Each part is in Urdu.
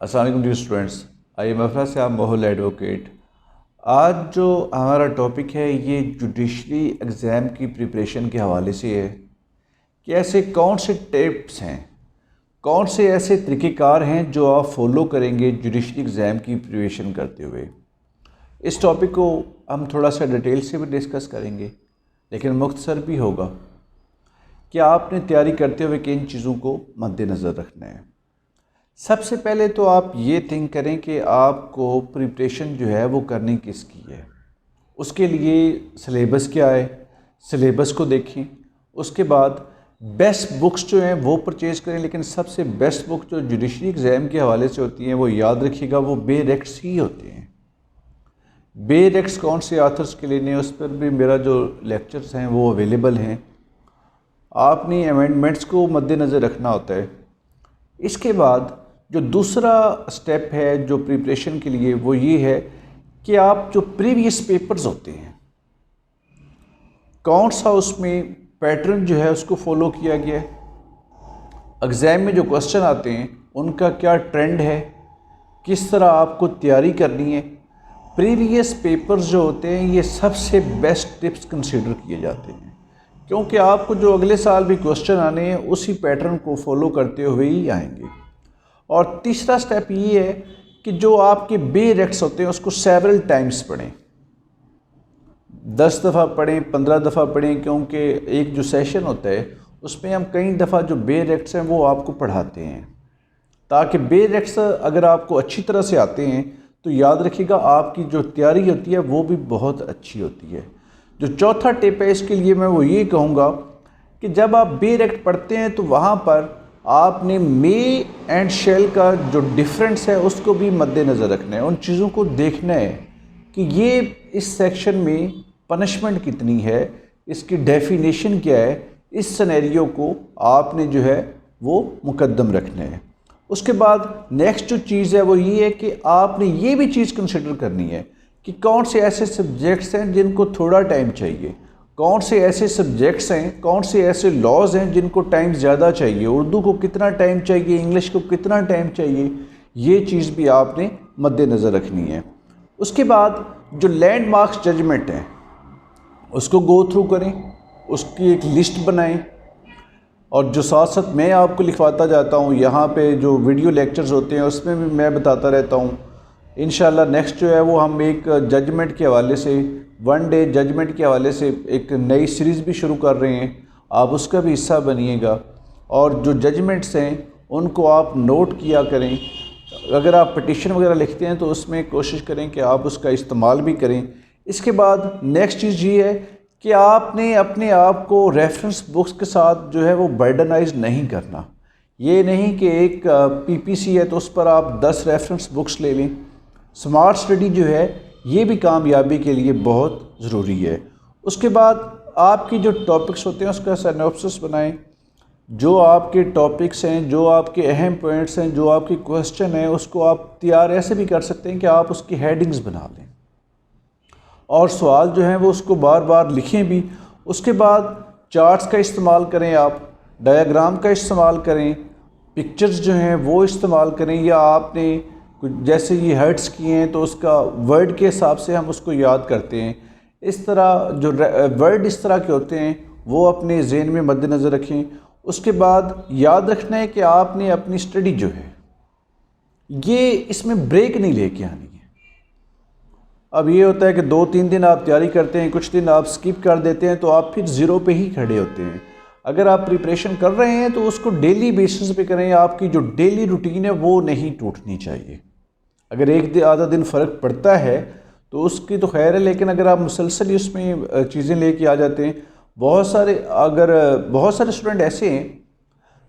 السلام علیکم ڈیئر اسٹوڈنٹس، آئی ایم افرا سے آپ ماحول ایڈوکیٹ۔ آج جو ہمارا ٹاپک ہے یہ جوڈیشری ایگزام کی پریپریشن کے حوالے سے ہے کہ ایسے کون سے ٹپس ہیں، کون سے ایسے طریقہ کار ہیں جو آپ فالو کریں گے جوڈیشری ایگزام کی پریپریشن کرتے ہوئے۔ اس ٹاپک کو ہم تھوڑا سا ڈیٹیل سے بھی ڈسکس کریں گے، لیکن مختصر بھی ہوگا کہ آپ نے تیاری کرتے ہوئے کن چیزوں کو مد نظر رکھنا ہے۔ سب سے پہلے تو آپ یہ تھنک کریں کہ آپ کو پریپریشن جو ہے وہ کرنی کس کی ہے۔ اس کے لیے سلیبس کیا ہے، سلیبس کو دیکھیں۔ اس کے بعد بیسٹ بکس جو ہیں وہ پرچیز کریں، لیکن سب سے بیسٹ بک جو جوڈیشری ایگزام کے حوالے سے ہوتی ہیں وہ یاد رکھیے گا، وہ بے ریکٹس ہی ہوتے ہیں۔ بے ریکٹس کون سے آتھرس کے لیے، اس پر بھی میرا جو لیکچرز ہیں وہ اویلیبل ہیں۔ آپ نے امینڈمنٹس کو مد نظر رکھنا ہوتا ہے۔ اس کے بعد جو دوسرا سٹیپ ہے جو پریپریشن کے لیے وہ یہ ہے کہ آپ جو پریویس پیپرز ہوتے ہیں کون سا اس میں پیٹرن جو ہے اس کو فالو کیا گیا ہے، ایگزام میں جو کوسچن آتے ہیں ان کا کیا ٹرینڈ ہے، کس طرح آپ کو تیاری کرنی ہے۔ پریویس پیپرز جو ہوتے ہیں یہ سب سے بیسٹ ٹپس کنسیڈر کیے جاتے ہیں، کیونکہ آپ کو جو اگلے سال بھی کوسچن آنے ہیں اسی پیٹرن کو فالو کرتے ہوئے ہی آئیں گے۔ اور تیسرا سٹیپ یہ ہے کہ جو آپ کے بے ریکٹس ہوتے ہیں اس کو سیورل ٹائمز پڑھیں، 10 دفعہ پڑھیں، 15 دفعہ پڑھیں، کیونکہ ایک جو سیشن ہوتا ہے اس میں ہم کئی دفعہ جو بے ریکٹس ہیں وہ آپ کو پڑھاتے ہیں، تاکہ بے ریکٹس اگر آپ کو اچھی طرح سے آتے ہیں تو یاد رکھیے گا آپ کی جو تیاری ہوتی ہے وہ بھی بہت اچھی ہوتی ہے۔ جو چوتھا ٹپ ہے اس کے لیے میں وہ یہ کہوں گا کہ جب آپ بے ریکٹ پڑھتے ہیں تو وہاں پر آپ نے مے اینڈ شیل کا جو ڈیفرنس ہے اس کو بھی مد نظر رکھنا ہے، ان چیزوں کو دیکھنا ہے کہ یہ اس سیکشن میں پنشمنٹ کتنی ہے، اس کی ڈیفینیشن کیا ہے۔ اس سینیریو کو آپ نے جو ہے وہ مقدم رکھنا ہے۔ اس کے بعد نیکسٹ جو چیز ہے وہ یہ ہے کہ آپ نے یہ بھی چیز کنسیڈر کرنی ہے کہ کون سے ایسے سبجیکٹس ہیں جن کو تھوڑا ٹائم چاہیے، کون سے ایسے سبجیکٹس ہیں، کون سے ایسے لاز ہیں جن کو ٹائم زیادہ چاہیے، اردو کو کتنا ٹائم چاہیے، انگلش کو کتنا ٹائم چاہیے، یہ چیز بھی آپ نے مد نظر رکھنی ہے۔ اس کے بعد جو لینڈ مارکس ججمنٹ ہیں اس کو گو تھرو کریں، اس کی ایک لسٹ بنائیں، اور جو ساتھ ساتھ میں آپ کو لکھواتا جاتا ہوں یہاں پہ جو ویڈیو لیکچرز ہوتے ہیں اس میں بھی میں بتاتا رہتا ہوں۔ انشاءاللہ نیکسٹ جو ہے وہ ہم ایک ججمنٹ کے حوالے سے، ون ڈے ججمنٹ کے حوالے سے ایک نئی سیریز بھی شروع کر رہے ہیں، آپ اس کا بھی حصہ بنیے گا۔ اور جو ججمنٹس ہیں ان کو آپ نوٹ کیا کریں، اگر آپ پٹیشن وغیرہ لکھتے ہیں تو اس میں کوشش کریں کہ آپ اس کا استعمال بھی کریں۔ اس کے بعد نیکسٹ چیز یہ ہے کہ آپ نے اپنے آپ کو ریفرنس بکس کے ساتھ جو ہے وہ برڈنائز نہیں کرنا۔ یہ نہیں کہ ایک پی پی سی ہے تو اس پر آپ 10 ریفرنس بکس لے لیں۔ سمارٹ اسٹڈی جو ہے یہ بھی کامیابی کے لیے بہت ضروری ہے۔ اس کے بعد آپ کی جو ٹاپکس ہوتے ہیں اس کا سینوپسس بنائیں، جو آپ کے ٹاپکس ہیں، جو آپ کے اہم پوائنٹس ہیں، جو آپ کی کوسچن ہیں، اس کو آپ تیار ایسے بھی کر سکتے ہیں کہ آپ اس کی ہیڈنگز بنا لیں اور سوال جو ہیں وہ اس کو بار بار لکھیں بھی۔ اس کے بعد چارٹس کا استعمال کریں، آپ ڈایاگرام کا استعمال کریں، پکچرز جو ہیں وہ استعمال کریں، یا آپ نے جیسے یہ ہرٹس کیے ہیں تو اس کا ورڈ کے حساب سے ہم اس کو یاد کرتے ہیں۔ اس طرح جو ورڈ اس طرح کے ہوتے ہیں وہ اپنے ذہن میں مد نظر رکھیں۔ اس کے بعد یاد رکھنا ہے کہ آپ نے اپنی اسٹڈی جو ہے یہ اس میں بریک نہیں لے کے آنی ہے۔ اب یہ ہوتا ہے کہ 2-3 دن آپ تیاری کرتے ہیں، کچھ دن آپ سکپ کر دیتے ہیں تو آپ پھر زیرو پہ ہی کھڑے ہوتے ہیں۔ اگر آپ پریپریشن کر رہے ہیں تو اس کو ڈیلی بیسس پہ کریں، آپ کی جو ڈیلی روٹین ہے وہ نہیں ٹوٹنی چاہیے۔ اگر ایک آدھا دن فرق پڑتا ہے تو اس کی تو خیر ہے، لیکن اگر آپ مسلسل اس میں چیزیں لے کے آ جاتے ہیں، بہت سارے اسٹوڈنٹ ایسے ہیں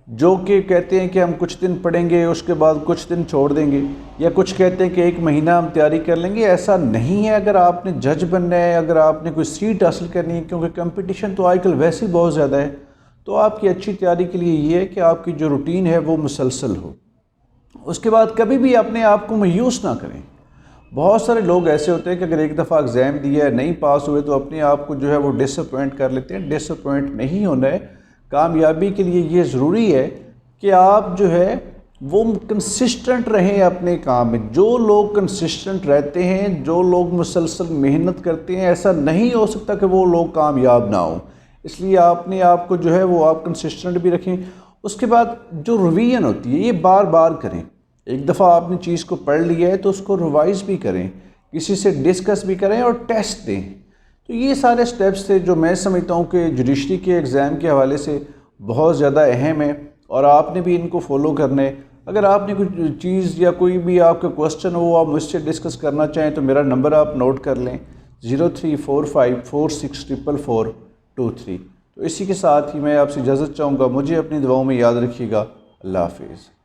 جو کہ کہتے ہیں کہ ہم کچھ دن پڑھیں گے اس کے بعد کچھ دن چھوڑ دیں گے، یا کچھ کہتے ہیں کہ 1 مہینہ ہم تیاری کر لیں گے۔ ایسا نہیں ہے۔ اگر آپ نے جج بننا ہے، اگر آپ نے کوئی سیٹ حاصل کرنی ہے، کیونکہ کمپٹیشن تو آج کل ویسے ہی بہت زیادہ ہے، تو آپ کی اچھی تیاری کے لیے یہ ہے کہ آپ کی جو روٹین ہے وہ مسلسل ہو۔ اس کے بعد کبھی بھی اپنے آپ کو مایوس نہ کریں۔ بہت سارے لوگ ایسے ہوتے ہیں کہ اگر ایک دفعہ ایگزام دیا ہے، نہیں پاس ہوئے، تو اپنے آپ کو جو ہے وہ ڈس اپوائنٹ کر لیتے ہیں۔ ڈس اپوائنٹ نہیں ہونا ہے۔ کامیابی کے لیے یہ ضروری ہے کہ آپ جو ہے وہ کنسسٹنٹ رہیں اپنے کام میں. جو لوگ کنسسٹنٹ رہتے ہیں، جو لوگ مسلسل محنت کرتے ہیں، ایسا نہیں ہو سکتا کہ وہ لوگ کامیاب نہ ہوں. اس لیے آپ نے آپ کو جو ہے وہ آپ کنسسٹنٹ بھی رکھیں. اس کے بعد جو ریویژن ہوتی ہے یہ بار بار کریں. ایک دفعہ آپ نے چیز کو پڑھ لیا ہے تو اس کو ریوائز بھی کریں، کسی سے ڈسکس بھی کریں اور ٹیسٹ دیں. تو یہ سارے سٹیپس تھے جو میں سمجھتا ہوں کہ جوڈیشری کے ایگزام کے حوالے سے بہت زیادہ اہم ہے، اور آپ نے بھی ان کو فالو کرنے. اگر آپ نے کوئی چیز یا کوئی بھی آپ کا کوسچن ہو وہ آپ مجھ سے ڈسکس کرنا چاہیں تو میرا نمبر آپ نوٹ کر لیں 0345464423. تو اسی کے ساتھ ہی میں آپ سے اجازت چاہوں گا. مجھے اپنی دعاؤں میں یاد رکھیے گا. اللہ حافظ.